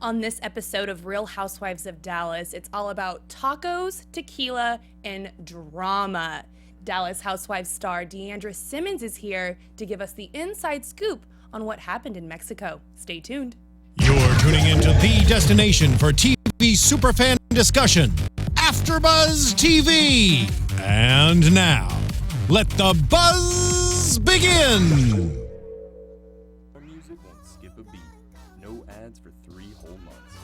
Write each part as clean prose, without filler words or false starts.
On this episode of Real Housewives of Dallas, it's all about tacos, tequila, and drama. Dallas Housewives star D'Andra Simmons is here to give us the inside scoop on what happened in Mexico. Stay tuned. You're tuning into the destination for TV superfan discussion, AfterBuzz TV. And now, let the buzz begin. Our music won't skip a beat. No ads for 3 whole months.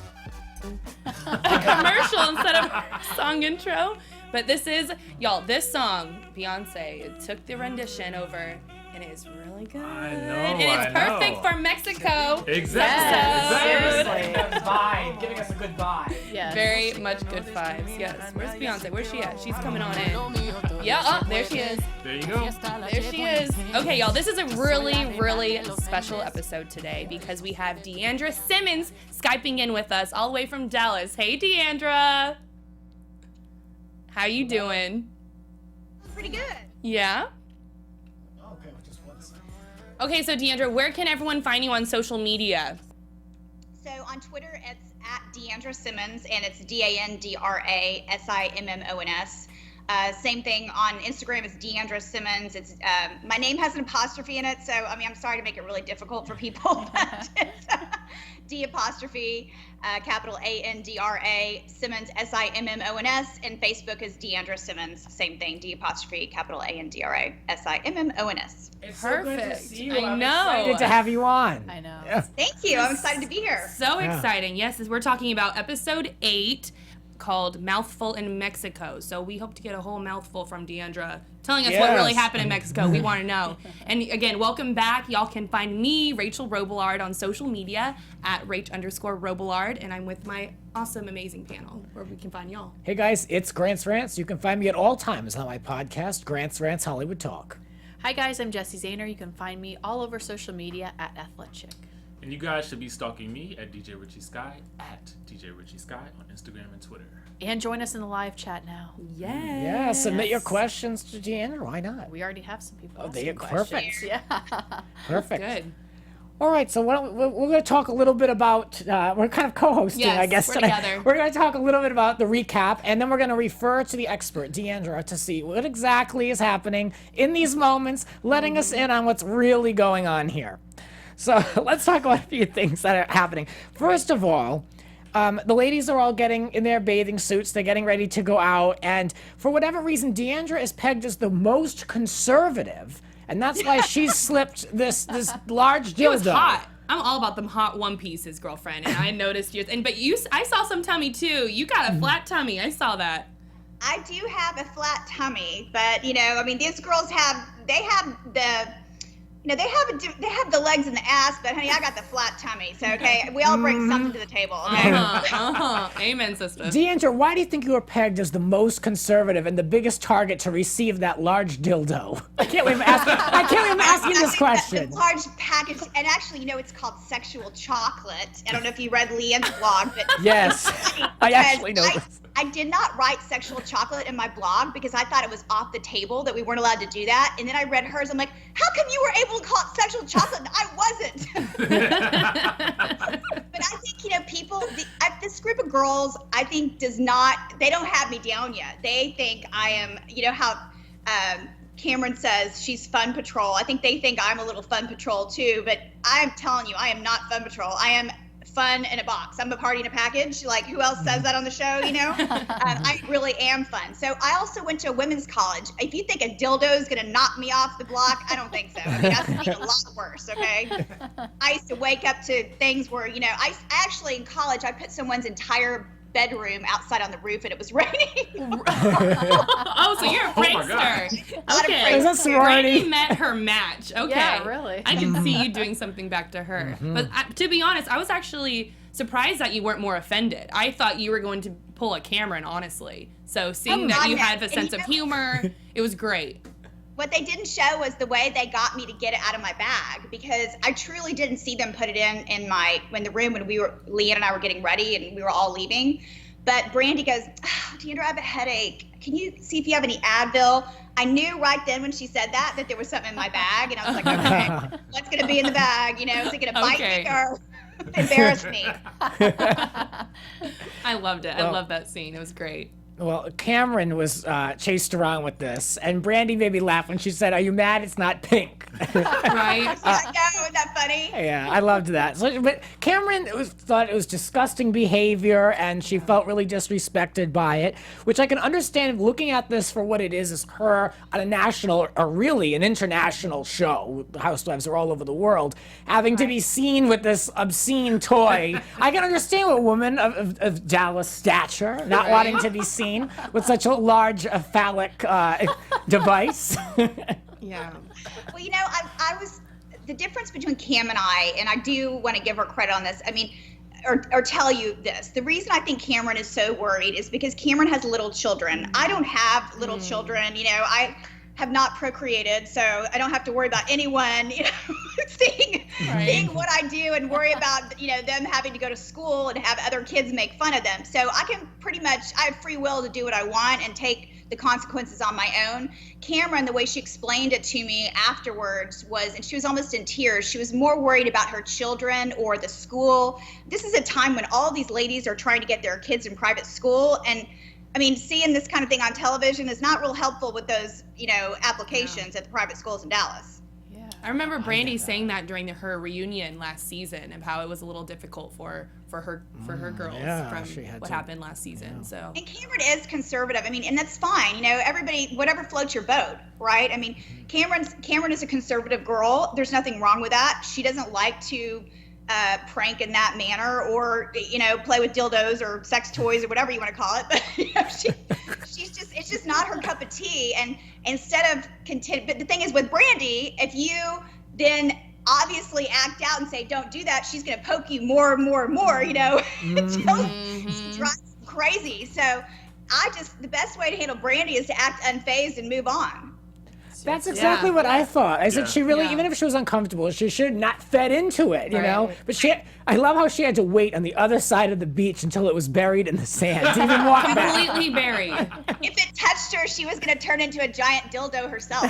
A commercial instead of song intro. But this is, y'all, this song, Beyonce, took the rendition over, and it is really good. I know, and it's perfect for Mexico. Exactly. Seriously, vibe, giving us a good vibe. Yes. Very much good vibes. Yes. Where's Beyonce? Where's she at? She's coming on in. Yeah, oh, there she is. There you go. There she is. Okay, y'all, this is a really, really special episode today because we have D'Andra Simmons Skyping in with us all the way from Dallas. Hey, D'Andra. How you doing? Pretty good. Yeah? Okay, just one second. Okay, so D'Andra, where can everyone find you on social media? So on Twitter, it's at D'Andra Simmons, and it's DANDRASIMMONS. Same thing on Instagram, it's D'Andra Simmons. It's my name has an apostrophe in it, so I mean I'm sorry to make it really difficult for people, but it's D apostrophe capital ANDRA Simmons SIMMONS, and Facebook is D'Andra Simmons. Same thing, D apostrophe capital ANDRA SIMMONS. It's Perfect. So good to see you. I I'm know. excited to have you on. I know. Yeah. Thank you. I'm excited to be here. So Yeah. exciting. Yes, we're talking about episode 8 called Mouthful in Mexico. So we hope to get a whole mouthful from D'Andra telling us what really Yes. happened in Mexico. We want to know. And again, welcome back. Y'all can find me, Rachel Robillard, on social media at Rach_Robillard. And I'm with my awesome, amazing panel where we can find y'all. Hey guys, it's Grant's Rants. You can find me at all times on my podcast, Grant's Rants Hollywood Talk. Hi guys, I'm Jessie Zahner. You can find me all over social media at AthleteChick. And you guys should be stalking me at DJ Richie Skye, at DJ Richie Skye on Instagram and Twitter. And join us in the live chat now. Yes. Yeah, submit your questions to D'Andra. Why not? We already have some people. Oh, asking they are questions. perfect. Yeah. Perfect. Good. All right, so we're going to talk a little bit about, we're kind of co-hosting, Yes, I guess, we're tonight. together. We're going to talk a little bit about the recap, and then we're going to refer to the expert, D'Andra, to see what exactly is happening in these moments, letting us in on what's really going on here. So let's talk about a few things that are happening. First of all, the ladies are all getting in their bathing suits. They're getting ready to go out, and for whatever reason, D'Andra is pegged as the most conservative, and that's why she's slipped this large dildo. It was hot. I'm all about them hot one pieces, girlfriend. And I noticed yours. But I saw some tummy too. You got a flat tummy. I saw that. I do have a flat tummy, but I mean, these girls have the they have the legs and the ass, but honey, I got the flat tummy. So okay, we all bring something to the table. Okay. Amen, sister. D'Andra, why do you think you were pegged as the most conservative and the biggest target to receive that large dildo? I can't believe I'm asking this question. The large package, and actually, it's called sexual chocolate. I don't know if you read Leanne's blog, but Yes, I actually know this. I did not write sexual chocolate in my blog because I thought it was off the table, that we weren't allowed to do that. And then I read hers. I'm like, how come you were able to call it sexual chocolate and I wasn't? But I think, this group of girls, I think they don't have me down yet. They think I am, how Cameron says she's fun patrol. I think they think I'm a little fun patrol too, but I'm telling you, I am not fun patrol. I am fun in a box. I'm a party in a package. Like, who else says that on the show, I really am fun. So I also went to a women's college. If you think a dildo is going to knock me off the block, I don't think so. I mean, that's a lot worse, okay? I used to wake up to things where, I actually in college, I put someone's entire bedroom outside on the roof and it was raining. Oh, so you're a prankster. Okay. Is that sorority? Brandi met her match. Okay. Yeah, really. I can see you doing something back to her. But to be honest, I was actually surprised that you weren't more offended. I thought you were going to pull a Cameron, honestly. So seeing that you had a sense of humor, it was great. What they didn't show was the way they got me to get it out of my bag, because I truly didn't see them put it in the room when Leanne and I were getting ready and we were all leaving. But Brandi goes, D'Andra, I have a headache. Can you see if you have any Advil? I knew right then when she said that there was something in my bag, and I was like, okay, what's gonna be in the bag? Is it gonna bite me or? embarrass me. I loved it. I love that scene. It was great. Well, Cameron was chased around with this, and Brandi made me laugh when she said, "Are you mad it's not pink?" Right? Yeah, wasn't that funny? Yeah, I loved that. So, but Cameron thought it was disgusting behavior, and she felt really disrespected by it, which I can understand looking at this for what it is her on a national, or really an international show. Housewives are all over the world, having to be seen with this obscene toy. I can understand a woman of Dallas stature not wanting to be seen with such a large phallic device. Yeah. Well, you know, I was the difference between Cam and I do want to give her credit on this. I mean, or tell you this. The reason I think Cameron is so worried is because Cameron has little children. I don't have little children. You know, I have not procreated, so I don't have to worry about anyone, you know, seeing what I do and worry about, you know, them having to go to school and have other kids make fun of them. So I can I have free will to do what I want and take the consequences on my own. Cameron, the way she explained it to me afterwards was, and she was almost in tears, she was more worried about her children or the school. This is a time when all these ladies are trying to get their kids in private school, and I mean, seeing this kind of thing on television is not real helpful with those, you know, applications at the private schools in Dallas. Yeah. I remember Brandi saying that during her reunion last season, of how it was a little difficult for her girls from what happened last season. So. And Cameron is conservative. I mean, and that's fine. You know, everybody, whatever floats your boat, right? I mean, Cameron is a conservative girl. There's nothing wrong with that. She doesn't like to prank in that manner, or, you know, play with dildos or sex toys or whatever you want to call it. But you know, it's just not her cup of tea. And instead of but the thing is with Brandi, if you then obviously act out and say don't do that, she's going to poke you more and more and more, you know, until she drives you crazy. So the best way to handle Brandi is to act unfazed and move on. That's exactly what I thought. I said she really, even if she was uncomfortable, she should not fed into it, you know? But I love how she had to wait on the other side of the beach until it was buried in the sand to even walk back. Completely buried. If it touched her, she was going to turn into a giant dildo herself.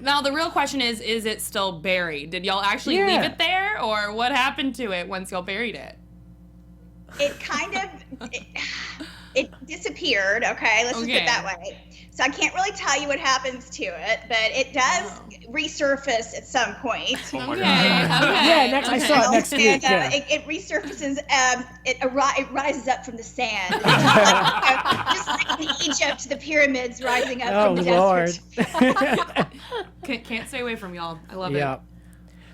Now, the real question is it still buried? Did y'all actually leave it there, or what happened to it once y'all buried it? It kind of, it disappeared, okay? Let's just put it that way. So I can't really tell you what happens to it, but it does resurface at some point. Oh my God. Yeah, I saw it next week. It resurfaces, it rises up from the sand. Just like in Egypt, the pyramids rising up from the desert. Lord. Can't stay away from y'all. I love it.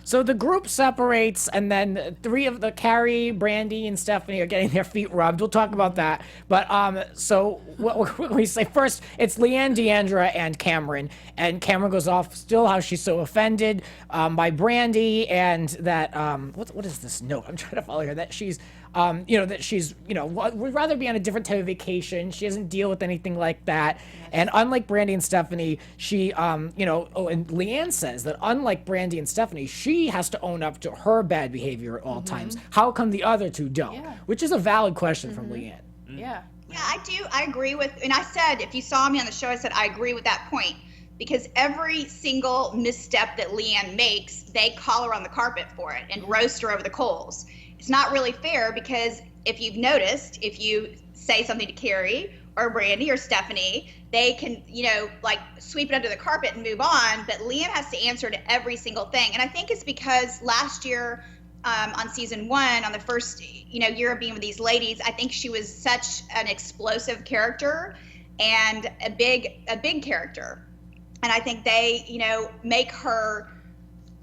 So the group separates, and then three of the Cary, Brandi, and Stephanie are getting their feet rubbed. We'll talk about that. But so what we say first, it's LeeAnne, D'Andra, and Cameron. And Cameron goes off still how she's so offended by Brandi, and that what is this note? I'm trying to follow her. That she's that she's would rather be on a different type of vacation. She doesn't deal with anything like that. And unlike Brandi and Stephanie, she and LeeAnne says that unlike Brandi and Stephanie, she has to own up to her bad behavior at all times. How come the other two don't? Which is a valid question from LeeAnne. Yeah, I do. I agree with, and I said, if you saw me on the show, I said I agree with that point, because every single misstep that LeeAnne makes, they call her on the carpet for it and roast her over the coals. It's not really fair, because if you've noticed, if you say something to Cary or Brandi or Stephanie, they can, sweep it under the carpet and move on. But LeeAnne has to answer to every single thing. And I think it's because last year on season 1, on the first, year of being with these ladies, I think she was such an explosive character and a big character. And I think they, make her,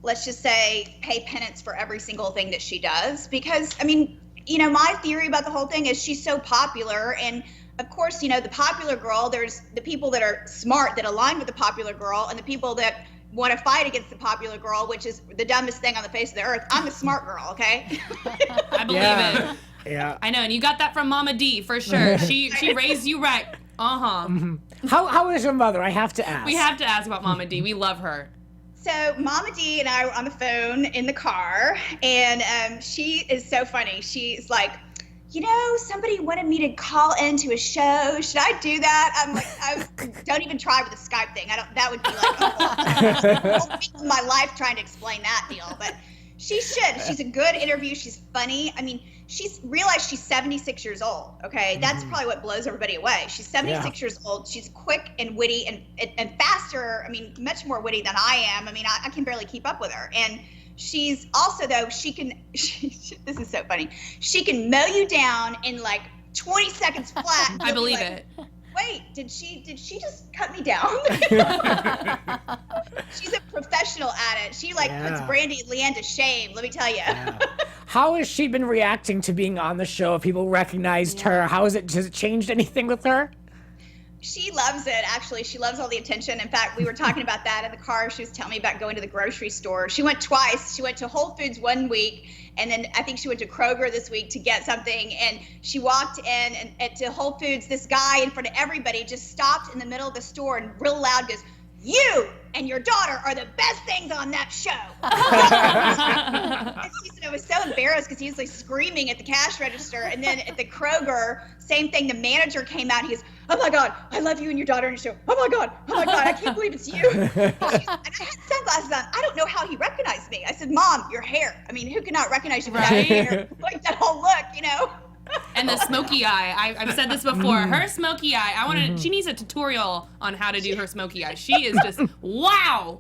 let's just say, pay penance for every single thing that she does. Because, my theory about the whole thing is she's so popular. And of course, the popular girl, there's the people that are smart that align with the popular girl, and the people that want to fight against the popular girl, which is the dumbest thing on the face of the earth. I'm the smart girl, okay? I believe it. Yeah. I know, and you got that from Mama D for sure. She raised you right. How is your mother? I have to ask. We have to ask about Mama D. We love her. So Mama D and I were on the phone in the car, and she is so funny. She's like, somebody wanted me to call into a show. Should I do that? I'm like, don't even try with the Skype thing. That would be like a whole thing of my life trying to explain that deal. But She should. She's a good interview. She's funny. I mean, she's realized she's 76 years old. Okay, that's probably what blows everybody away. She's 76 years old. She's quick and witty and faster. I mean, much more witty than I am. I mean, I can barely keep up with her. And she's also, though, this is so funny. She can mow you down in like 20 seconds flat. I believe it. Wait, did she just cut me down? She's a professional at it. She puts Brandi and Leanne to shame, let me tell you. Yeah. How has she been reacting to being on the show? Have people recognized her? Has it changed anything with her? She loves it, actually. She loves all the attention. In fact, we were talking about that in the car. She was telling me about going to the grocery store. She went twice. She went to Whole Foods one week, and then I think she went to Kroger this week to get something. And she walked in and to Whole Foods. This guy in front of everybody just stopped in the middle of the store and real loud goes, "You and your daughter are the best things on that show." And she said, I was so embarrassed because he was like screaming at the cash register. And then at the Kroger, same thing. The manager came out. He goes, "Oh my God, I love you and your daughter on your show. Oh my God, I can't believe it's you." And I had sunglasses on. I don't know how he recognized me. I said, "Mom, your hair. I mean, who could not recognize you without your hair?" Like that whole look, you know? And the smoky eye. I've said this before. Her smoky eye. She needs a tutorial on how to do her smoky eye. She is just, wow.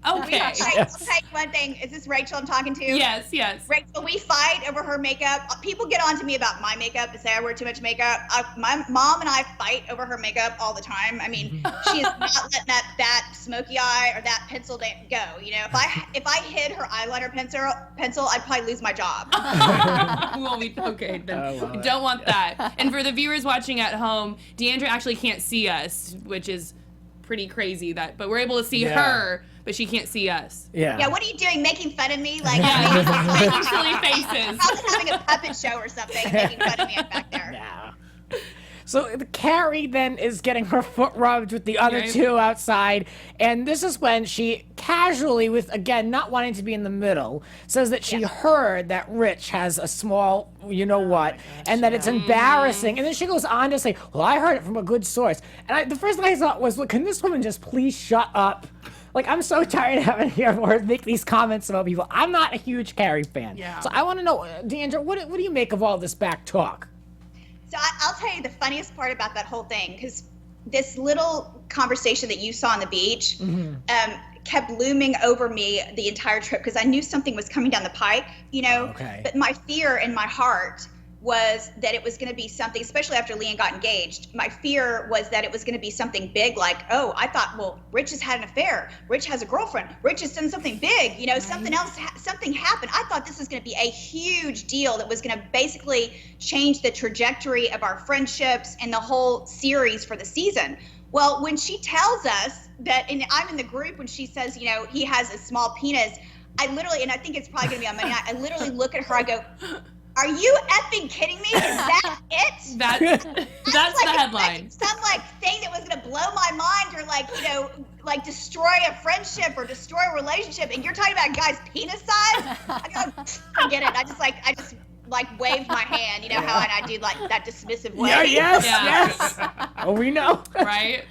Okay. I'll tell you one thing. Is this Rachel I'm talking to? Yes. Rachel, we fight over her makeup. People get on to me about my makeup and say I wear too much makeup. My mom and I fight over her makeup all the time. I mean, she is not letting that smoky eye or that pencil go. You know, if I hid her eyeliner pencil, I'd probably lose my job. Well, okay, then we don't want that. And for the viewers watching at home, D'Andra actually can't see us, which is pretty crazy. But we're able to see her, but she can't see us. Yeah, what are you doing? Making fun of me? Like, making silly faces. Probably having a puppet show or something, making fun of me back there. Yeah. So Cary then is getting her foot rubbed with the other two outside, and this is when she casually, with again not wanting to be in the middle, says that she heard that Rich has a small, you know what, and that it's embarrassing. And then she goes on to say, "Well, I heard it from a good source." And the first thing I thought was, "Look, can this woman just please shut up?" Like, I'm so tired of having to hear her make these comments about people. I'm not a huge Cary fan. Yeah. So I want to know, D'Andra, what do you make of all this back talk? So I'll tell you the funniest part about that whole thing, because this little conversation that you saw on the beach kept looming over me the entire trip, because I knew something was coming down the pike, you know? Okay. But my fear in my heart was that it was going to be something, especially after Leanne got engaged. My fear was that it was going to be something big, like, oh, I thought, well, Rich has had an affair. Rich has a girlfriend. Rich has done something big, you know, something else, something happened. I thought this was going to be a huge deal that was going to basically change the trajectory of our friendships and the whole series for the season. Well, when she tells us that, and I'm in the group when she says, you know, he has a small penis, I literally, and I think it's probably going to be on Monday night, I literally look at her, I go, "Are you effing kidding me? Is that it?" That's the headline. Some like thing that was gonna blow my mind, or like, you know, like destroy a friendship or destroy a relationship, and you're talking about a guy's penis size? I go, forget it. I just waved my hand, you know how I do like that dismissive way. Yes. Oh, we know. Right?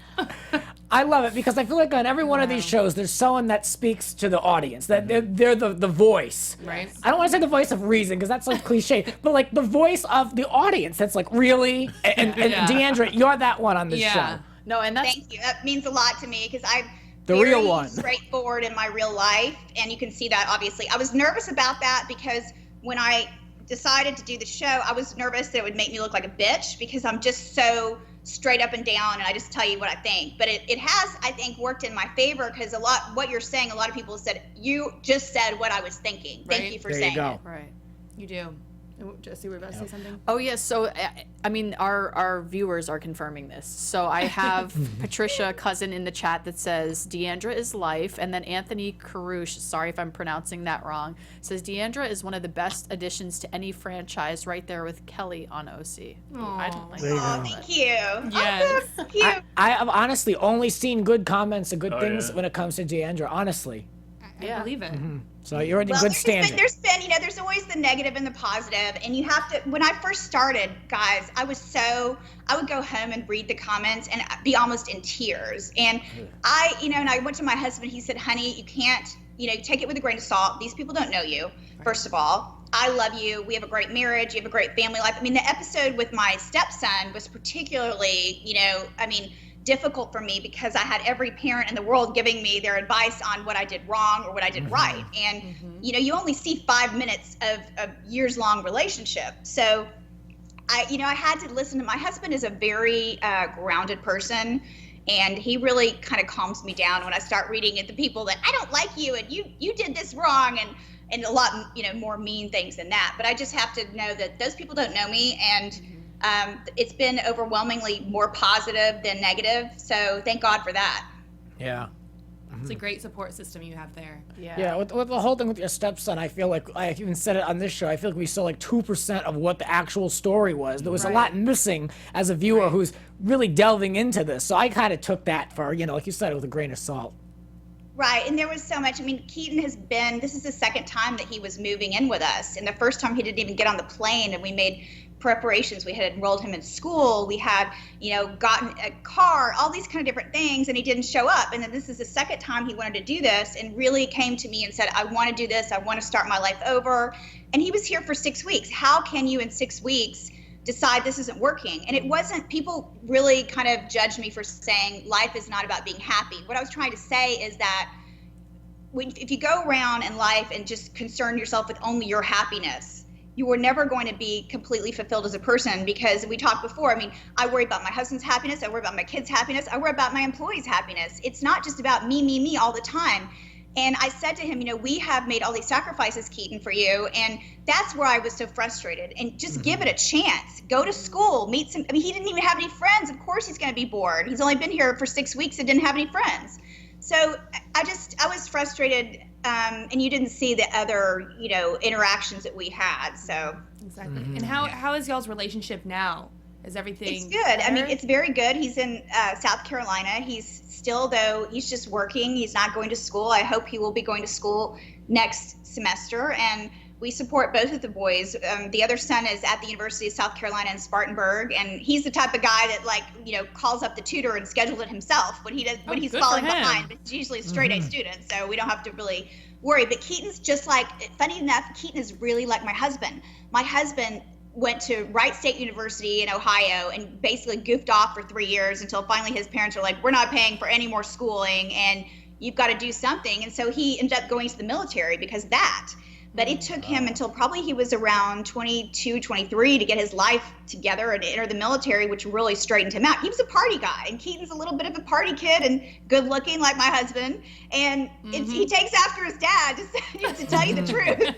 I love it because I feel like on every one of these shows, there's someone that speaks to the audience, that they're the voice. Right. I don't want to say the voice of reason because that's like cliche, but like the voice of the audience. That's like, really? And D'Andra, you're that one on this show. No, and that's Thank you. That means a lot to me because I'm the very real one. straightforward in my real life, and you can see that obviously. I was nervous about that because when I decided to do the show, I was nervous that it would make me look like a bitch because I'm just so straight up and down, and I just tell you what I think. But it has, I think, worked in my favor because what you're saying, a lot of people said, you just said what I was thinking. Right. Thank you for There saying you go. it. right. You do. Jessie, we're about to say something? Oh yes, so I mean our viewers are confirming this. So I have Patricia Cousin in the chat that says D'Andra is life, and then Anthony Carouche, sorry if I'm pronouncing that wrong, says D'Andra is one of the best additions to any franchise, right there with Kelly on OC. I don't like There you that. go. Thank you. Yes. Oh, cute. I have honestly only seen good comments and good things yeah. when it comes to D'Andra, honestly. I believe it. So you're in Well, good standing. there's been, you know, there's always the negative and the positive, and you have to. When I first started, guys, I would go home and read the comments and be almost in tears. And I went to my husband. He said, "Honey, you take it with a grain of salt. These people don't know you, first of all. I love you. We have a great marriage. You have a great family life. I mean, the episode with my stepson was particularly, difficult for me because I had every parent in the world giving me their advice on what I did wrong or what I did right. And, you only see 5 minutes of a years-long relationship. So I had to listen to my husband is a very grounded person. And he really kind of calms me down when I start reading at the people that I don't like you and you did this wrong and a lot, more mean things than that. But I just have to know that those people don't know me, and it's been overwhelmingly more positive than negative. So thank God for that. Yeah. It's a great support system you have there. Yeah, with the whole thing with your stepson, I feel like, I even said it on this show, I feel like we saw like 2% of what the actual story was. There was a lot missing as a viewer who's really delving into this. So I kind of took that for, like you said, with a grain of salt. Right, and there was so much. I mean, Keaton this is the second time that he was moving in with us. And the first time he didn't even get on the plane, and we made preparations. We had enrolled him in school. We had, gotten a car, all these kind of different things, and he didn't show up. And then this is the second time he wanted to do this and really came to me and said, I want to do this. I want to start my life over. And he was here for 6 weeks. How can you in 6 weeks decide this isn't working? And it wasn't, people really kind of judged me for saying life is not about being happy. What I was trying to say is that if you go around in life and just concern yourself with only your happiness, you are never going to be completely fulfilled as a person, because we talked before. I mean, I worry about my husband's happiness. I worry about my kids' happiness. I worry about my employees' happiness. It's not just about me all the time. And I said to him, we have made all these sacrifices, Keaton, for you. And that's where I was so frustrated. And just give it a chance. Go to school, meet some, he didn't even have any friends. Of course he's going to be bored. He's only been here for 6 weeks and didn't have any friends. So I was frustrated. And you didn't see the other, interactions that we had. So exactly. And how is y'all's relationship now? Is everything? It's good. better? I mean, it's very good. He's in South Carolina. He's still, though, he's just working. He's not going to school. I hope he will be going to school next semester. And we support both of the boys. The other son is at the University of South Carolina in Spartanburg, and he's the type of guy that, calls up the tutor and schedules it himself when he's falling behind. But he's usually a straight A student, so we don't have to really worry. But Keaton's just funny enough, Keaton is really like my husband. My husband went to Wright State University in Ohio and basically goofed off for 3 years until finally his parents were like, we're not paying for any more schooling and you've got to do something. And so he ended up going to the military because of that. But it took him until probably he was around 22, 23 to get his life together and enter the military, which really straightened him out. He was a party guy, and Keaton's a little bit of a party kid and good looking like my husband. And he takes after his dad, to tell you the truth.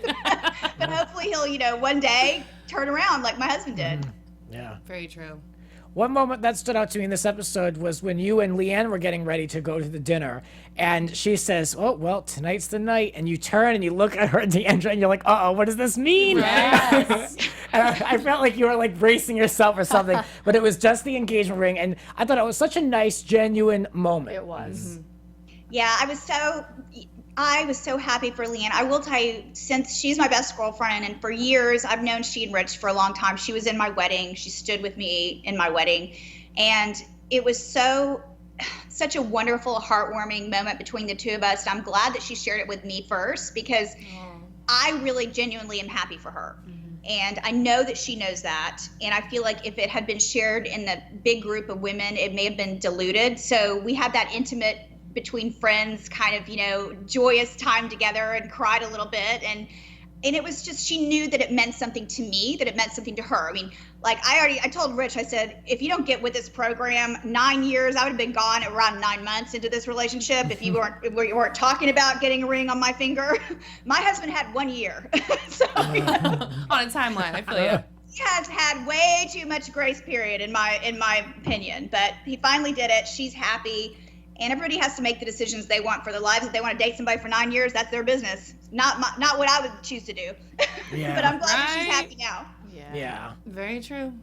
But hopefully he'll, one day turn around like my husband did. Yeah. Very true. One moment that stood out to me in this episode was when you and Leanne were getting ready to go to the dinner, and she says, oh, well, tonight's the night, and you turn and you look at her and DeAndra, and you're like, uh-oh, what does this mean? Yes. And I felt like you were bracing yourself or something, but it was just the engagement ring, and I thought it was such a nice, genuine moment. It was. Yeah, I was so happy for Leanne. I will tell you, since she's my best girlfriend, and for years I've known she and Rich for a long time. She was in my wedding. She stood with me in my wedding. And it was such a wonderful, heartwarming moment between the two of us. I'm glad that she shared it with me first, because I really genuinely am happy for her. And I know that she knows that. And I feel like if it had been shared in the big group of women, it may have been diluted. So we had that intimate, between friends, kind of, joyous time together, and cried a little bit. And it was just, she knew that it meant something to me, that it meant something to her. I mean, I told Rich, I said, if you don't get with this program, 9 years, I would have been gone around 9 months into this relationship if you weren't talking about getting a ring on my finger. My husband had 1 year. So, On a timeline, I feel you. He has had way too much grace period in my opinion, but he finally did it. She's happy. And everybody has to make the decisions they want for their lives. If they want to date somebody for 9 years, that's their business. Not what I would choose to do. Yeah. But I'm glad that she's happy now. Yeah. Very true.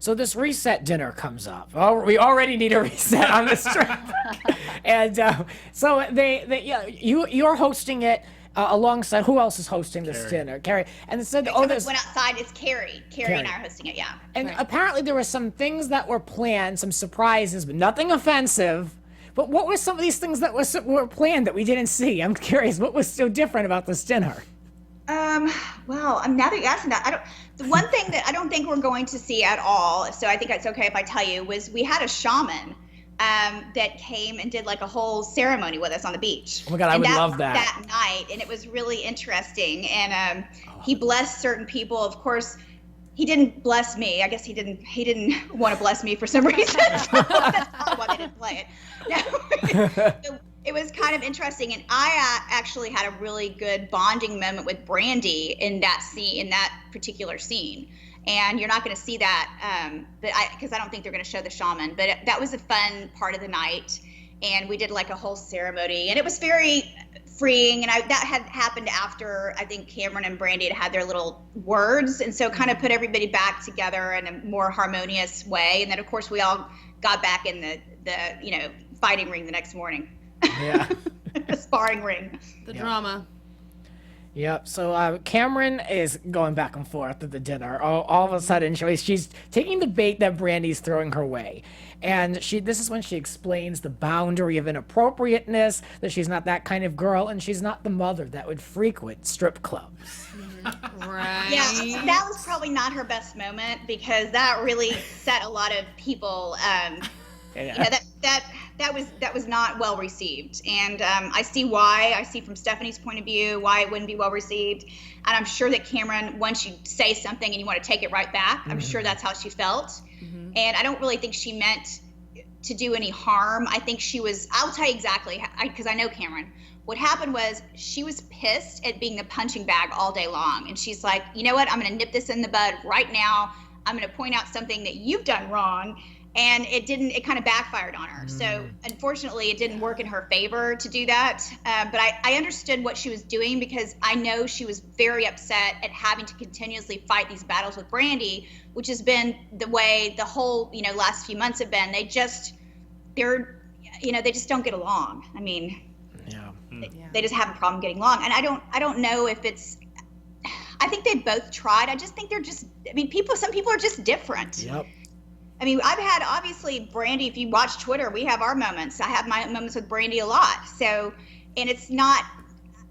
So this reset dinner comes up. Oh, we already need a reset on this trip. And so you're hosting it alongside, who else is hosting this dinner? Cary. And it said, Went outside. It's Cary. Cary and I are hosting it, yeah. And apparently there were some things that were planned, some surprises, but nothing offensive. But what were some of these things that were planned that we didn't see? I'm curious. What was so different about this dinner? Well, now that you're asking that, the one thing that I don't think we're going to see at all, so I think it's okay if I tell you, was we had a shaman that came and did like a whole ceremony with us on the beach. Oh my God, I would love that. That night, and it was really interesting. And he blessed certain people. Of course, he didn't bless me. I guess he didn't want to bless me for some reason. That's probably why they didn't play it. No. It was kind of interesting, and I actually had a really good bonding moment with Brandi in that scene, in that particular scene. And you're not going to see that, because I don't think they're going to show the shaman. But that was a fun part of the night, and we did like a whole ceremony, and it was very freeing. And that had happened after I think Cameron and Brandi had their little words, and so kind of put everybody back together in a more harmonious way. And then of course we all got back in the fighting ring the next morning. Yeah. The sparring ring. The drama. Yep. So Cameron is going back and forth at the dinner. All of a sudden, she's taking the bait that Brandi's throwing her way, and this is when she explains the boundary of inappropriateness, that she's not that kind of girl, and she's not the mother that would frequent strip clubs. Right. Yeah, that was probably not her best moment, because that really set a lot of people. That was not well received, and I see why. I see from Stephanie's point of view why it wouldn't be well received, and I'm sure that Cameron, once you say something and you want to take it right back, I'm sure that's how she felt, and I don't really think she meant to do any harm. I think she was. I'll tell you exactly, because I know Cameron. What happened was she was pissed at being the punching bag all day long, and she's like, you know what? I'm going to nip this in the bud right now. I'm going to point out something that you've done wrong. And it kind of backfired on her. So unfortunately, it didn't work in her favor to do that. But I understood what she was doing, because I know she was very upset at having to continuously fight these battles with Brandi, which has been the way the whole, last few months have been. They just don't get along. I mean, they just have a problem getting along. And I don't know if it's, I think they both tried. I just think some people are just different. Yep. I mean, I've had, obviously, Brandi, if you watch Twitter, we have our moments. I have my moments with Brandi a lot. So, and it's not,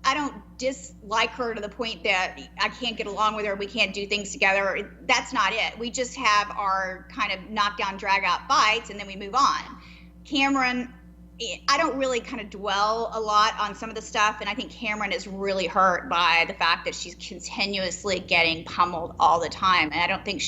I don't dislike her to the point that I can't get along with her, we can't do things together. That's not it. We just have our kind of knockdown, drag out fights, and then we move on. Cameron, I don't really kind of dwell a lot on some of the stuff, and I think Cameron is really hurt by the fact that she's continuously getting pummeled all the time. And I don't think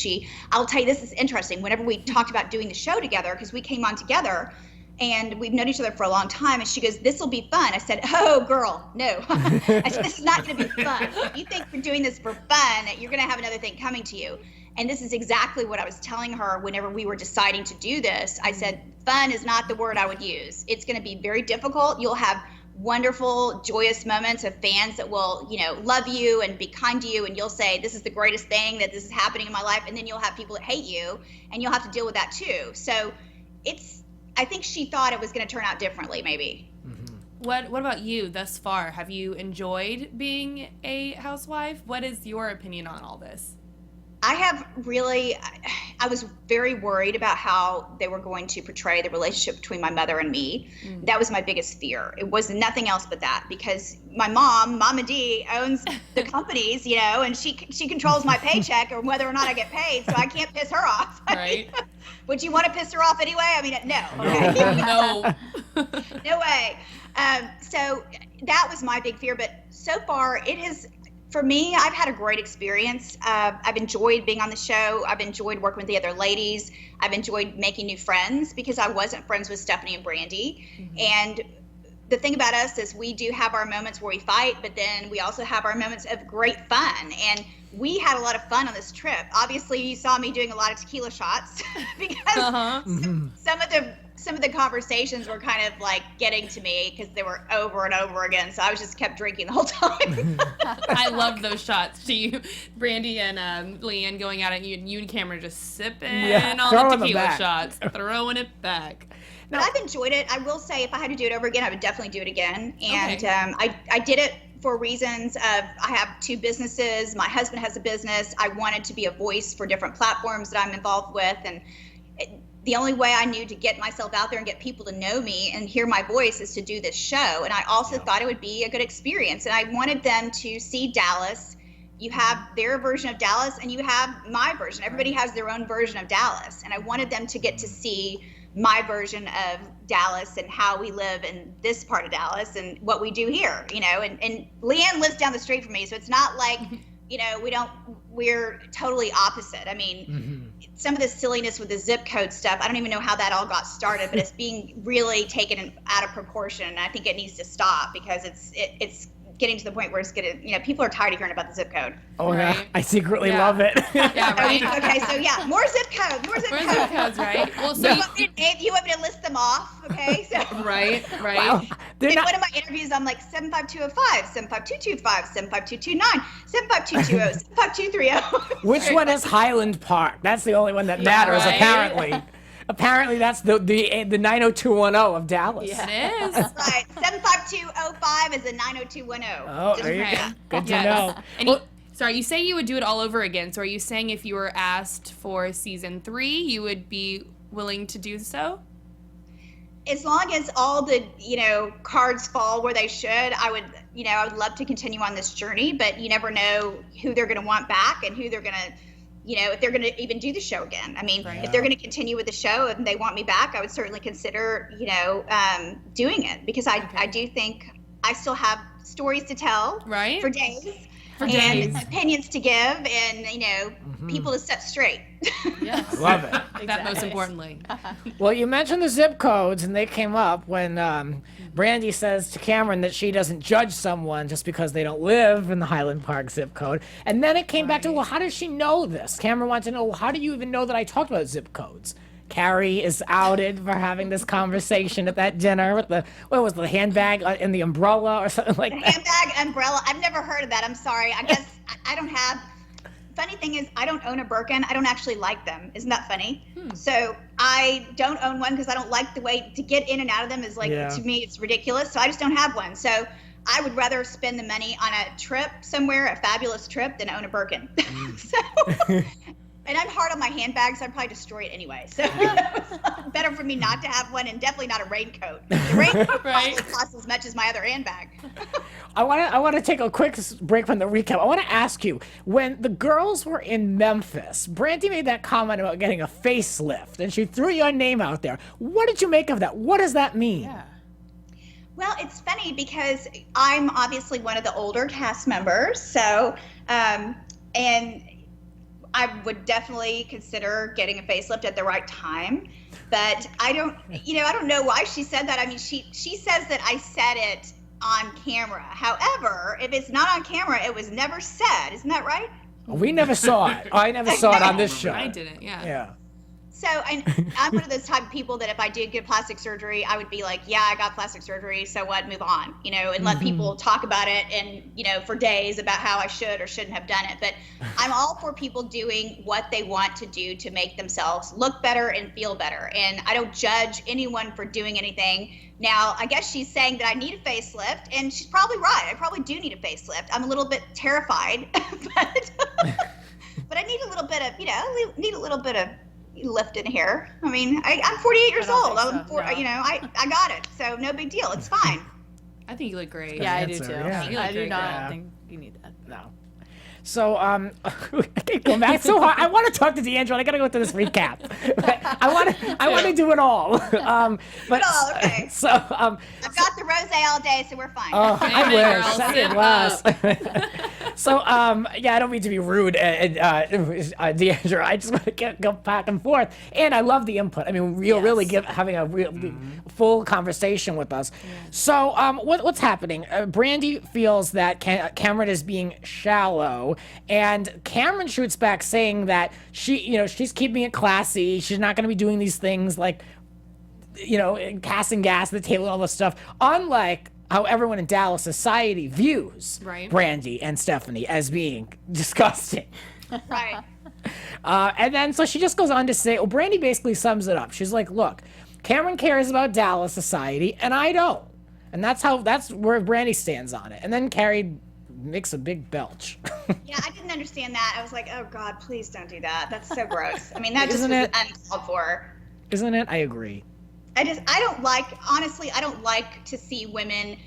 I'll tell you, this is interesting. Whenever we talked about doing the show together, because we came on together, and we've known each other for a long time, and she goes, this will be fun. I said, oh, girl, no. I said, this is not going to be fun. If you think we're doing this for fun, you're going to have another thing coming to you. And this is exactly what I was telling her whenever we were deciding to do this. I said, fun is not the word I would use. It's going to be very difficult. You'll have wonderful, joyous moments of fans that will, love you and be kind to you. And you'll say, this is the greatest thing, that this is happening in my life. And then you'll have people that hate you, and you'll have to deal with that too. So I think she thought it was going to turn out differently, maybe. What about you thus far? Have you enjoyed being a housewife? What is your opinion on all this? I was very worried about how they were going to portray the relationship between my mother and me. That was my biggest fear. It was nothing else but that, because my Mama D, owns the companies, and she controls my paycheck or whether or not I get paid, so I can't piss her off. Right. Would you want to piss her off anyway? I mean, no. Okay. No. No way. So that was my big fear, but so far for me, I've had a great experience. I've enjoyed being on the show. I've enjoyed working with the other ladies. I've enjoyed making new friends, because I wasn't friends with Stephanie and Brandi. And the thing about us is we do have our moments where we fight, but then we also have our moments of great fun. And we had a lot of fun on this trip. Obviously, you saw me doing a lot of tequila shots because some of the conversations were kind of like getting to me, because they were over and over again. So I just kept drinking the whole time. I love those shots. To you, Brandi and Leanne going at it, and you and Cameron just sipping all the tequila shots, throwing it back. But I've enjoyed it. I will say, if I had to do it over again, I would definitely do it again. And I did it for reasons of, I have two businesses. My husband has a business. I wanted to be a voice for different platforms that I'm involved with. And the only way I knew to get myself out there and get people to know me and hear my voice is to do this show. And I also thought it would be a good experience. And I wanted them to see Dallas. You have their version of Dallas and you have my version. Everybody has their own version of Dallas. And I wanted them to get to see my version of Dallas and how we live in this part of Dallas and what we do here, you know, and Leanne lives down the street from me. So it's not like, you know, we're totally opposite. I mean, some of the silliness with the zip code stuff, I don't even know how that all got started, but it's being really taken out of proportion. And I think it needs to stop because it's getting to the point where it's gonna, you know, people are tired of hearing about the zip code. Oh, Right. yeah. I secretly love it. Yeah, right. Okay, so yeah, more zip codes, more zip More codes. zip codes, right? Well, so You want me to list them off, okay? So right. Wow. They're in not, one of my interviews, I'm like 75205, 75225, 75229, 75220, 75230. which one is Highland Park? That's the only one that matters, right. apparently. Apparently, that's the 90210 of Dallas. It is. Right, 75205 is a 90210. Oh, Just there you right. go. Good to Yes. know. And Well, sorry, you say you would do it all over again. So are you saying if you were asked for season 3, you would be willing to do so? As long as all the, you know, cards fall where they should, I would love to continue on this journey, but you never know who they're going to want back and who they're going to, you know, if they're going to even do the show again. I mean, if they're going to continue with the show and they want me back, I would certainly consider, you know, doing it because I do think I still have stories to tell Right. for days. For and days. opinions to give and, you know, people to set straight. Yes. love it. That most importantly. Well, you mentioned the zip codes, and they came up when Brandi says to Cameron that she doesn't judge someone just because they don't live in the Highland Park zip code. And then it came back to, well, how does she know this? Cameron wants to know, well, how do you even know that I talked about zip codes? Cary is outed for having this conversation at that dinner with the handbag and the umbrella or something like that. Handbag, umbrella. I've never heard of that. I'm sorry. I guess I don't have. Funny thing is, I don't own a Birkin. I don't actually like them. Isn't that funny? So I don't own one because I don't like the way to get in and out of them is like, to me, it's ridiculous. So I just don't have one. So I would rather spend the money on a trip somewhere, a fabulous trip, than own a Birkin. And I'm hard on my handbags, so I'd probably destroy it anyway. So better for me not to have one, and definitely not a raincoat. The raincoat probably costs as much as my other handbag. I want to take a quick break from the recap. I want to ask you, when the girls were in Memphis, Brandi made that comment about getting a facelift, and she threw your name out there. What did you make of that? What does that mean? Yeah. Well, it's funny because I'm obviously one of the older cast members, so and I would definitely consider getting a facelift at the right time, but I don't know why she said that. I mean, she says that I said it on camera. However, if it's not on camera, it was never said. Isn't that right? We never saw it. I never saw it on this show. I didn't, yeah. Yeah. So I'm one of those type of people that if I did get plastic surgery, I would be like, yeah, I got plastic surgery, so what, move on, you know, and let people talk about it and, you know, for days about how I should or shouldn't have done it. But I'm all for people doing what they want to do to make themselves look better and feel better. And I don't judge anyone for doing anything. Now, I guess she's saying that I need a facelift, and she's probably right. I probably do need a facelift. I'm a little bit terrified, but I need a little bit of, you know, lift in here. I mean, I'm 48 years old. You know, I got it. So no big deal. It's fine. I think you look great. Yeah, I do answer, too. yeah. I do Great, not yeah. think you need that. No. So, I keep going back so hard. I want to talk to D'Andra. I got to go through this recap. I want to do it all. Okay. So, I've got the rosé all day, so we're fine. oh, I Amen, wish. girl. Send Sip it less. So, yeah, I don't mean to be rude, D'Andra. I just want to go back and forth, and I love the input. I mean, you're really having a real full conversation with us. So, what's happening? Brandi feels that Cameron is being shallow, and Cameron shoots back saying that she's keeping it classy. She's not going to be doing these things like, casting gas at the table and all this stuff. Unlike how everyone in Dallas society views Brandi and Stephanie as being disgusting. Right. And then so she just goes on to say, Brandi basically sums it up. She's like, look, Cameron cares about Dallas society, and I don't. And that's where Brandi stands on it. And then Cary makes a big belch. Yeah, I didn't understand that. I was like, oh God, please don't do that. That's so gross. I mean, that just Isn't was it? uncalled for. isn't it? I agree. I don't like to see women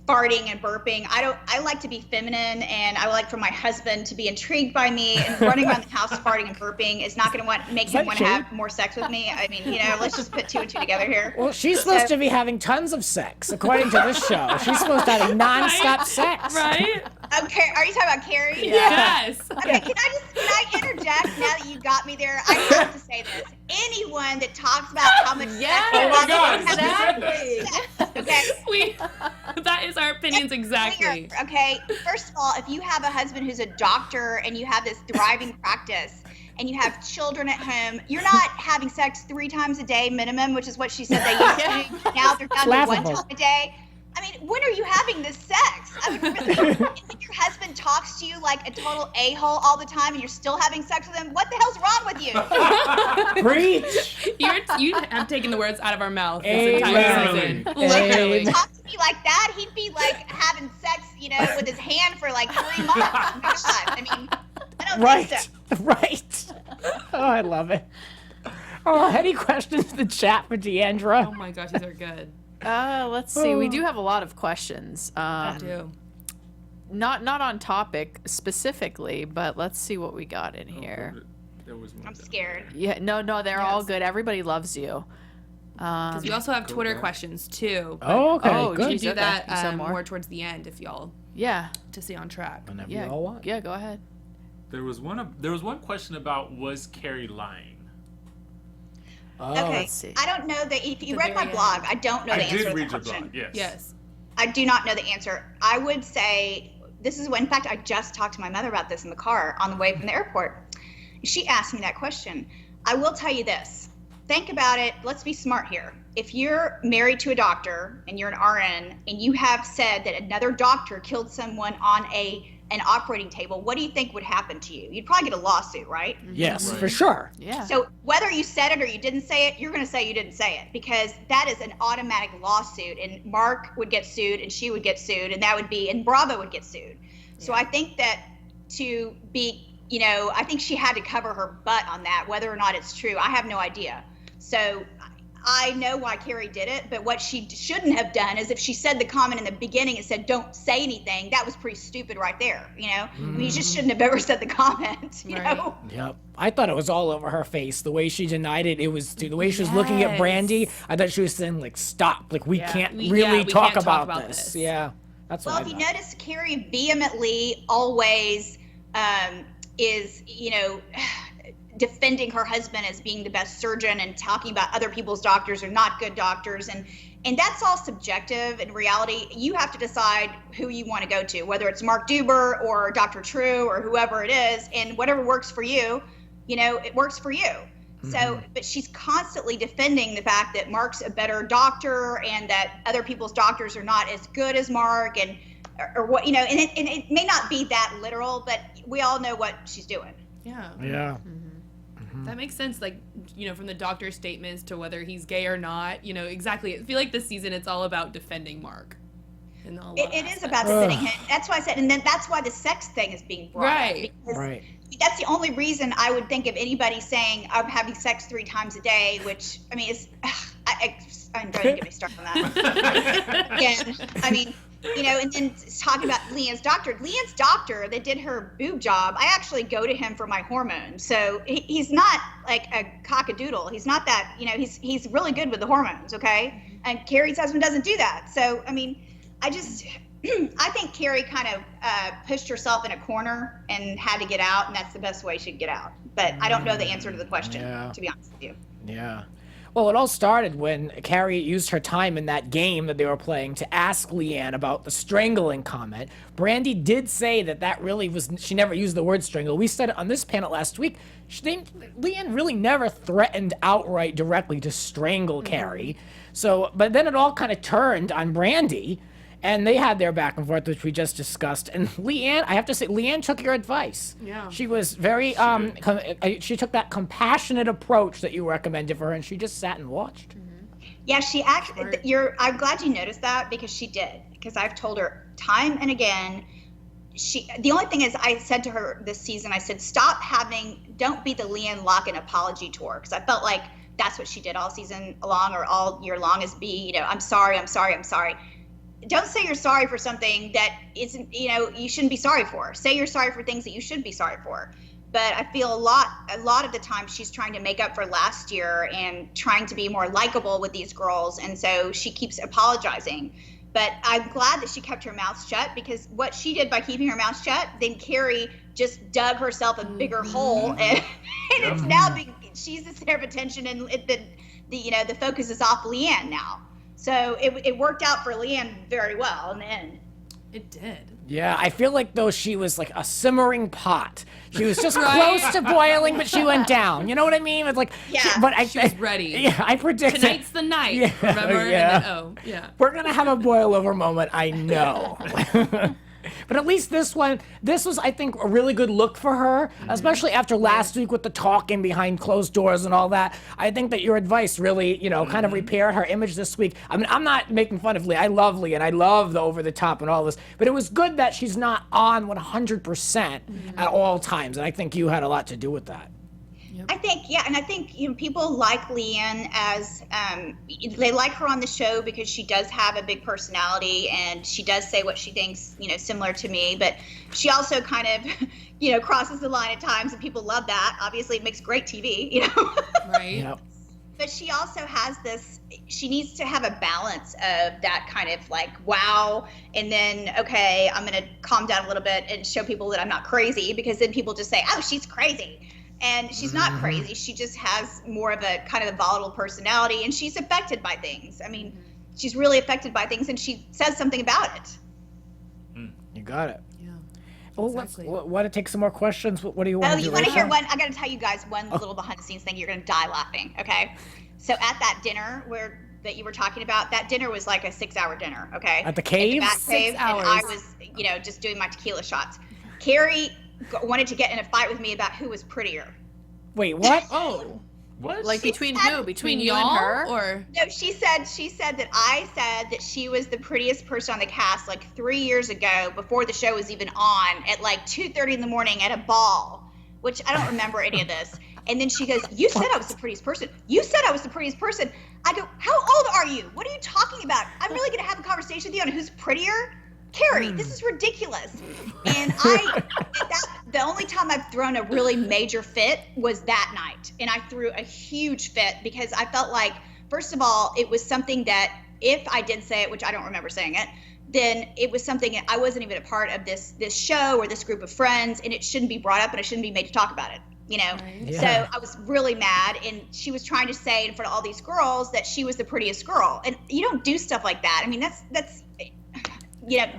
farting and burping. I like to be feminine, and I like for my husband to be intrigued by me, and running around the house farting and burping is not going to make him want to have more sex with me. I mean, let's just put 2 and 2 together here. Well, she's supposed to be having tons of sex, according to this show. She's supposed to have nonstop sex. Right? Okay, are you talking about Cary? Yes. Okay, can I interject now that you got me there? I have to say this. Anyone that talks about how much sex Oh my God, exactly. Okay. That is our opinions exactly. Okay, first of all, if you have a husband who's a doctor and you have this thriving practice and you have children at home, you're not having sex 3 times a day minimum, which is what she said they used to do. Now they're down to 1 time a day. I mean, when are you having this sex? I mean, really, if your husband talks to you like a total a-hole all the time and you're still having sex with him, what the hell's wrong with you? Preach. You have taken the words out of our mouth this Amen. entire season. Amen. Literally. If he talked to me like that, he'd be like having sex, with his hand for like 3 months. Oh my God. I mean, I don't think so. Right. Oh, I love it. Oh, any questions in the chat for D'Andra? Oh my gosh, these are good. Let's see. We do have a lot of questions. I do. Not on topic specifically, but let's see what we got in here. There was one. I'm scared. Yeah, no, they're all good. Everybody loves you. Because we also have Twitter questions too. Oh, okay. Oh, good. We geez, do okay. that You said more? more towards the end if y'all Yeah, to stay on track. Whenever yeah, you all want. yeah. Go ahead. There was one question about was Cary lying? Oh, Okay, let's see. I don't know that if you The read my very blog, I don't know the I answer did to the read your question. blog. Yes. Yes. I do not know the answer. I would say this is when, in fact, I just talked to my mother about this in the car on the way from the airport. She asked me that question. I will tell you this. Think about it. Let's be smart here. If you're married to a doctor and you're an RN and you have said that another doctor killed someone on an operating table, what do you think would happen to you? You'd probably get a lawsuit, right? yes, Right. for sure. Yeah. So whether you said it or you didn't say it, you're going to say you didn't say it because that is an automatic lawsuit, and Mark would get sued and she would get sued, and Bravo would get sued. So I think that to be, I think she had to cover her butt on that, whether or not it's true. I have no idea. So I know why Cary did it, but what she shouldn't have done is if she said the comment in the beginning and said, don't say anything, that was pretty stupid right there, I mean, you just shouldn't have ever said the comment, you Right. know? Yep. I thought it was all over her face. The way she denied it, the way she was looking at Brandi, I thought she was saying, like, stop. Like, we can't really we talk can't talk about about this. this. Yeah. That's what Well, I if you thought. notice, Cary vehemently always is, defending her husband as being the best surgeon and talking about other people's doctors are not good doctors. And that's all subjective. In reality, you have to decide who you want to go to, whether it's Mark Deuber or Dr. True or whoever it is. And whatever works for you, it works for you. So, but she's constantly defending the fact that Mark's a better doctor and that other people's doctors are not as good as Mark or what, and it may not be that literal, but we all know what she's doing. Yeah. Yeah. That makes sense, like, from the doctor's statements to whether he's gay or not, exactly. I feel like this season it's all about defending Mark. It is about defending him. That's why I said, and then that's why the sex thing is being brought up. Right. Because Right. That's the only reson I would think of anybody saying I'm having sex 3 times a day, which, I mean, is, I'm going to get me started on that. Again, I mean, and then talking about Leanne's doctor that did her boob job, I actually go to him for my hormones. So he's not like a cockadoodle. He's not that, he's really good with the hormones, okay? And Cary's husband doesn't do that. So, I mean, I think Cary kind of pushed herself in a corner and had to get out, and that's the best way she could get out. But I don't know the answer to the question, to be honest with you. Yeah. Well, it all started when Cary used her time in that game that they were playing to ask Leanne about the strangling comment. Brandi did say that really was, she never used the word strangle. We said it on this panel last week. Leanne really never threatened outright directly to strangle Cary. So, but then it all kind of turned on Brandi. And they had their back and forth, which we just discussed. And Leanne, I have to say, Leanne took your advice. Yeah. She was very, she took that compassionate approach that you recommended for her, and she just sat and watched. Yeah, she actually, I'm glad you noticed that because she did. Because I've told her time and again, the only thing is I said to her this season, I said, don't be the LeeAnne Locken apology tour. Because I felt like that's what she did all season long or all year long, is be, I'm sorry. Don't say you're sorry for something that isn't, you shouldn't be sorry for. Say you're sorry for things that you should be sorry for. But I feel a lot of the time she's trying to make up for last year and trying to be more likable with these girls. And so she keeps apologizing. But I'm glad that she kept her mouth shut, because what she did by keeping her mouth shut, then Cary just dug herself a bigger hole, and it's now she's the center of attention, and the focus is off Leanne now. So it worked out for Leanne very well in the end. It did. Yeah, I feel like though she was like a simmering pot. She was just close to boiling, but she went down. You know what I mean? It's like, Yeah. She was ready. Yeah, I predicted. Tonight's the night. Yeah, Remember? yeah. And then, We're gonna have a boil over moment, I know. But at least this was, I think, a really good look for her, especially after last week with the talking behind closed doors and all that. I think that your advice really, kind of repaired her image this week. I mean, I'm not making fun of Lee. I love Lee, and I love the over the top and all this. But it was good that she's not on 100% at all times, and I think you had a lot to do with that. I think, and I think people like Leanne as they like her on the show because she does have a big personality and she does say what she thinks, similar to me. But she also kind of, crosses the line at times, and people love that. Obviously, it makes great TV, right. Yep. But she also has this. She needs to have a balance of that kind of like wow, and then okay, I'm gonna calm down a little bit and show people that I'm not crazy, because then people just say, oh, she's crazy. And she's not crazy. She just has more of a kind of a volatile personality, and she's affected by things. I mean, she's really affected by things, and she says something about it. You got it. Yeah. Well, Exactly. want to take some more questions? What do you want Oh, to do? you want to Rachel? hear one? I got to tell you guys one little behind the scenes thing. You're going to die laughing, okay? So at that dinner that you were talking about, that dinner was like a 6-hour dinner, okay? At the cave? At the Bat Cave, 6 hours. and I was, just doing my tequila shots. Cary wanted to get in a fight with me about who was prettier. Wait, what? Oh. What? Like between who? Between you y'all and her? or No, she said that I said that she was the prettiest person on the cast like 3 years ago, before the show was even on, at like 2:30 in the morning at a ball, which I don't remember any of this. And then she goes, you said I was the prettiest person. You said I was the prettiest person. I go, how old are you? What are you talking about? I'm really going to have a conversation with you on who's prettier? Cary, this is ridiculous. And the only time I've thrown a really major fit was that night. And I threw a huge fit because I felt like, first of all, it was something that if I did say it, which I don't remember saying it, then it was something that I wasn't even a part of this show or this group of friends, and it shouldn't be brought up and I shouldn't be made to talk about it. Yeah. So I was really mad, and she was trying to say in front of all these girls that she was the prettiest girl. And you don't do stuff like that. I mean, that's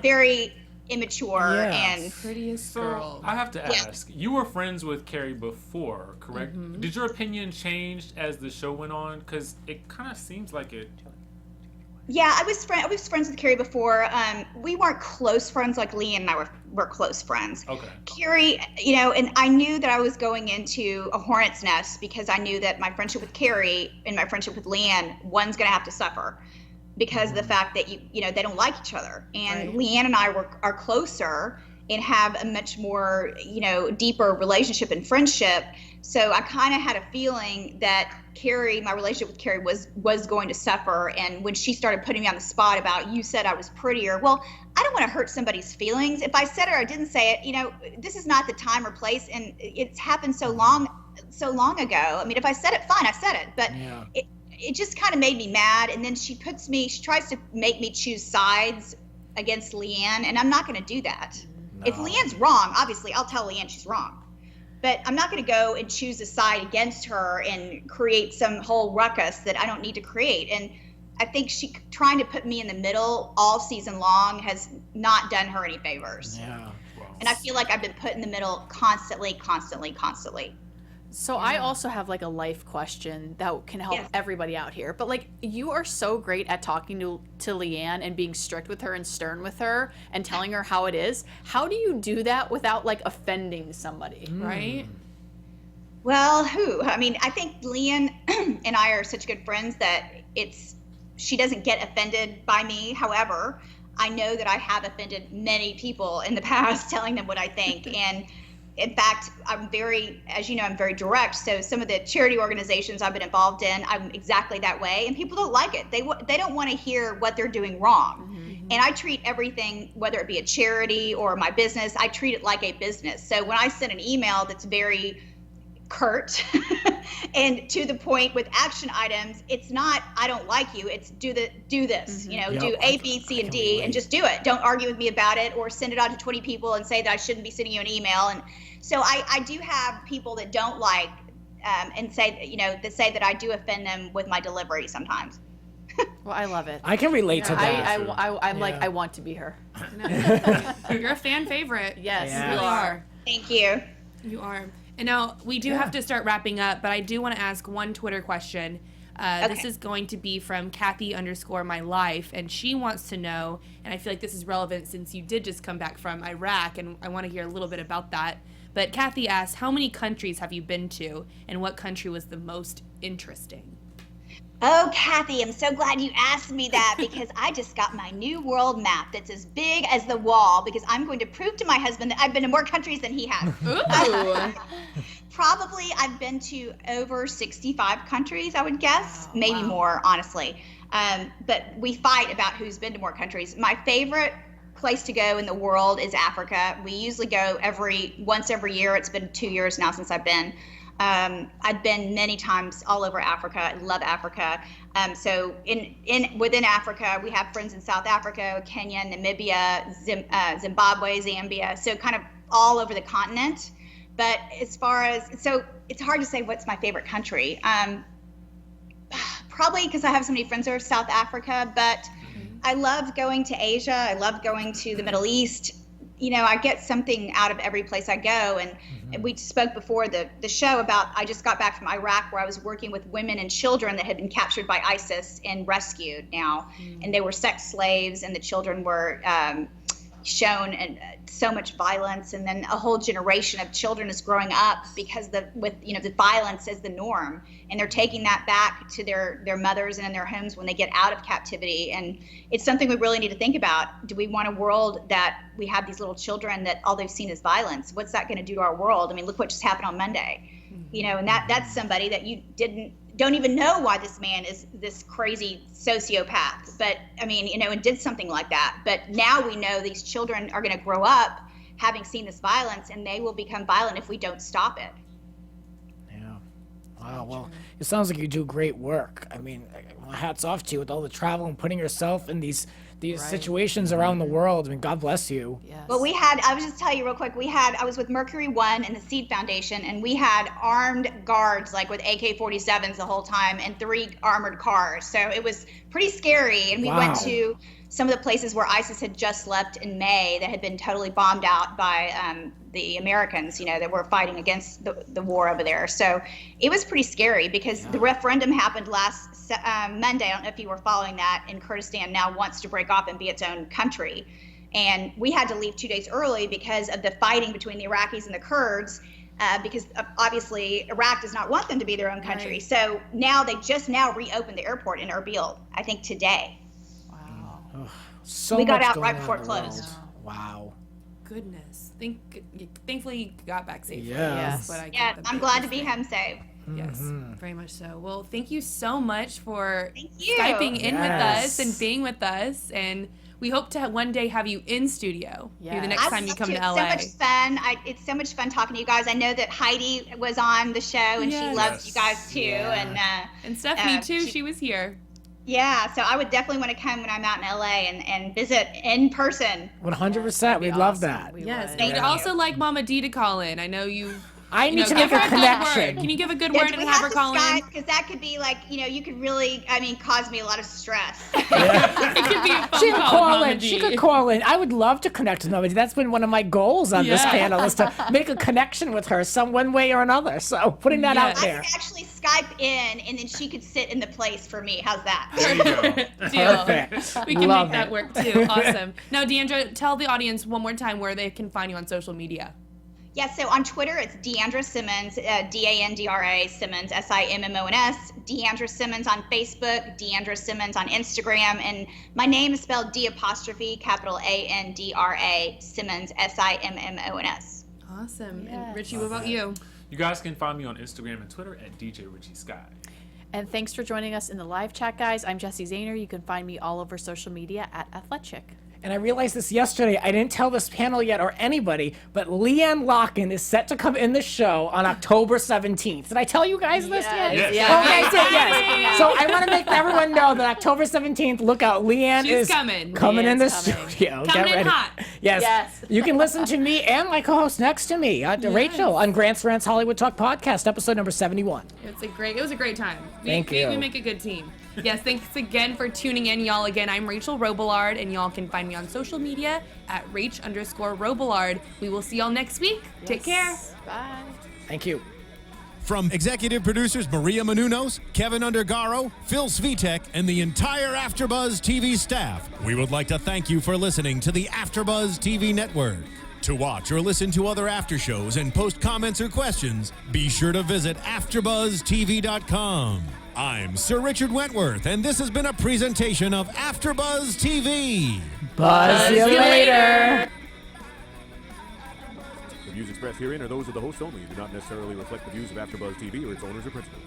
very immature and prettiest So girl. I have to ask, you were friends with Cary before, correct? Did your opinion change as the show went on? Because it kind of seems like it. Yeah, I was friends with Cary before. We weren't close friends like Leanne and I were close friends. Okay. Cary, and I knew that I was going into a hornet's nest because I knew that my friendship with Cary and my friendship with Leanne, one's going to have to suffer because of the fact that they don't like each other. And Leanne and I are closer and have a much more, deeper relationship and friendship. So I kind of had a feeling that my relationship with Cary was going to suffer. And when she started putting me on the spot about, you said I was prettier, well, I don't want to hurt somebody's feelings. If I said it or I didn't say it, this is not the time or place, and it's happened so long ago. I mean, if I said it, fine, I said it, but it just kind of made me mad. And then she tries to make me choose sides against Leanne, and I'm not going to do that. No. If Leanne's wrong, obviously I'll tell Leanne she's wrong. But I'm not going to go and choose a side against her and create some whole ruckus that I don't need to create. And I think she trying to put me in the middle all season long has not done her any favors. Yeah. And I feel like I've been put in the middle constantly. So I also have like a life question that can help everybody out here. But like, you are so great at talking to Leanne and being strict with her and stern with her and telling her how it is. How do you do that without like offending somebody? Right? Well, I think Leanne and I are such good friends that she doesn't get offended by me. However, I know that I have offended many people in the past telling them what I think. And In fact, I'm very, as you know, I'm very direct. So some of the charity organizations I've been involved in, I'm exactly that way. And people don't like it. They don't want to hear what they're doing wrong. And I treat everything, whether it be a charity or my business, I treat it like a business. So when I send an email that's very curt and to the point with action items, it's not, I don't like you, it's do this, you know, do A, B, C, and D, and just do it. Don't argue with me about it or send it out to 20 people and say that I shouldn't be sending you an email. And so I do have people that don't like and say, you know, that say that I do offend them with my delivery sometimes. Well, I love it. I can relate to that. I'm like, I want to be her. You're a fan favorite. Yes, Yeah. you are. Thank you. You are. And now we do have to start wrapping up, but I do want to ask one Twitter question. This is going to be from Kathy_my_life, and she wants to know, and I feel like this is relevant since you did just come back from Iraq, and I want to hear a little bit about that. But Kathy asks, how many countries have you been to, and what country was the most interesting? Oh, Kathy, I'm so glad you asked me that because I just got my new world map that's as big as the wall because I'm going to prove to my husband that I've been to more countries than he has. Ooh. Probably I've been to over 65 countries, I would guess, maybe more, honestly. But we fight about who's been to more countries. My favorite place to go in the world is Africa. We usually go once every year. It's been 2 years now since I've been. I've been many times all over Africa. I love Africa. So within Africa, we have friends in South Africa, Kenya, Namibia, Zimbabwe, Zambia. So kind of all over the continent. But as far as, so it's hard to say what's my favorite country. Probably because I have so many friends over South Africa, but I love going to Asia. I love going to the Middle East. You know, I get something out of every place I go. And we spoke before the show about, I just got back from Iraq where I was working with women and children that had been captured by ISIS and rescued now. And they were sex slaves and the children were shown and so much violence. And then a whole generation of children is growing up because the violence is the norm. And they're taking that back to their mothers and in their homes when they get out of captivity. And it's something we really need to think about. Do we want a world that we have these little children that all they've seen is violence? What's that going to do to our world? I mean, look what just happened on Monday. You know, and that's somebody that you don't even know why this man is this crazy sociopath. But I mean, you know, and did something like that. But now we know these children are going to grow up having seen this violence, and they will become violent if we don't stop it. Yeah. Wow. Well, it sounds like you do great work. I mean, hats off to you with all the travel and putting yourself in these situations around the world. I mean, God bless you. Yes. Well, I was just tell you real quick, I was with Mercury One and the Seed Foundation, and we had armed guards, like with AK-47s the whole time, and 3 armored cars. So it was pretty scary. And we went to some of the places where ISIS had just left in May that had been totally bombed out by the Americans, you know, that were fighting against the war over there. So it was pretty scary because the referendum happened last Monday. I don't know if you were following that, and Kurdistan now wants to break off and be its own country. And we had to leave 2 days early because of the fighting between the Iraqis and the Kurds, because obviously Iraq does not want them to be their own country. Right. So now they just reopened the airport in Erbil, I think today. Wow. So we got much out going right on before in it the world. closed. Wow. Goodness. Thankfully you got back safely. Yes. I'm glad to be home safe. Yes, very much so. Well, thank you so much for you. Skyping in with us and being with us. And we hope to one day have you in studio the next time you come to LA. It's so much fun. It's so much fun talking to you guys. I know that Heidi was on the show and she loves you guys too. Yeah. And Stephanie too. She was here. Yeah, so I would definitely want to come when I'm out in LA and visit in person. 100%. We'd love that. Yes. And we'd also like Mama D to call in. I know you. I need to make a connection. Can you give a good word and have her call in? Because that could be like, you know, you could really, cause me a lot of stress. It could be a phone call, Mama D. She could call in. I would love to connect with Mama D. That's been one of my goals on this panel, is to make a connection with her one way or another. So putting that out there. I could actually Skype in, and then she could sit in the place for me. How's that? There you go. Deal. Perfect. We can make that work too. Awesome. Now, D'Andra, tell the audience one more time where they can find you on social media. Yeah, so on Twitter, it's D'Andra Simmons, D'Andra Simmons, Simmons. D'Andra Simmons on Facebook, D'Andra Simmons on Instagram, and my name is spelled D'', capital Andra, Simmons, Simmons. Awesome. Yes. And Richie, what about you? You guys can find me on Instagram and Twitter at DJ Richie Skye. And thanks for joining us in the live chat, guys. I'm Jessie Zahner. You can find me all over social media at AthleteChick. And I realized this yesterday. I didn't tell this panel yet or anybody, but LeeAnne Locken is set to come in the show on October 17th. Did I tell you guys this yet? Yes. Yeah. Okay, I did, yes. So I want to make everyone know that October 17th, look out, LeeAnne She's is coming. coming in the LeeAnne's coming. studio. Coming Get in ready. hot. Yes. Yes. You can listen to me and my co-host next to me, Rachel, on Grant's Rants Hollywood Talk podcast, episode number 71. It was a great time. Thank you. We make a good team. Yes, thanks again for tuning in, y'all. Again, I'm Rachel Robillard, and y'all can find me on social media at Rach_Robillard. We will see y'all next week. Take care. Bye. Thank you. From executive producers Maria Menounos, Kevin Undergaro, Phil Svitek, and the entire AfterBuzz TV staff, we would like to thank you for listening to the AfterBuzz TV network. To watch or listen to other after shows and post comments or questions, be sure to visit AfterBuzzTV.com. I'm Sir Richard Wentworth, and this has been a presentation of AfterBuzz TV. Buzz you later. The views expressed herein are those of the host only and do not necessarily reflect the views of AfterBuzz TV or its owners or principals.